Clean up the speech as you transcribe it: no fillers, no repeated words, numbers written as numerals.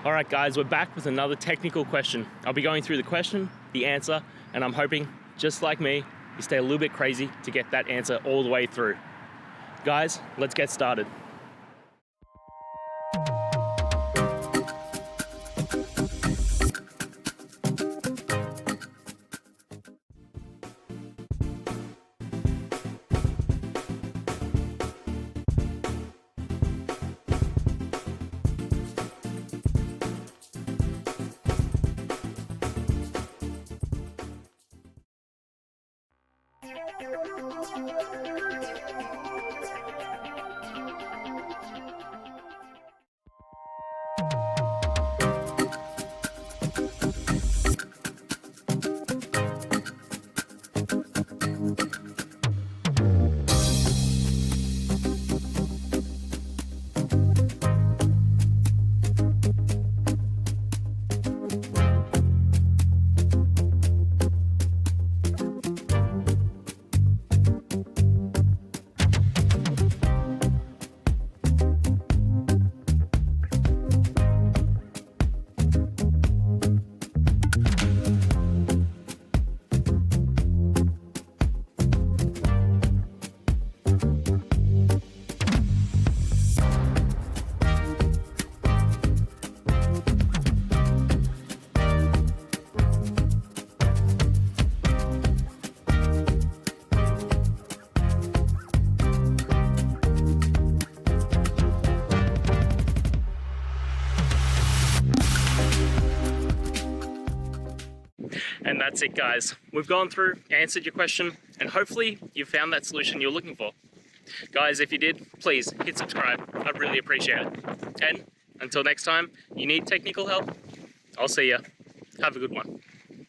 All right, guys, we're back with another technical question. I'll be going through the question, the answer, and I'm hoping, just like me, you stay a little bit crazy to get that answer all the way through. Guys, let's get started. And that's it, guys. We've gone through, answered your question, and hopefully you found that solution you're looking for. Guys, if you did, please hit subscribe. I'd really appreciate it. And until next time, you need technical help, I'll see ya. Have a good one.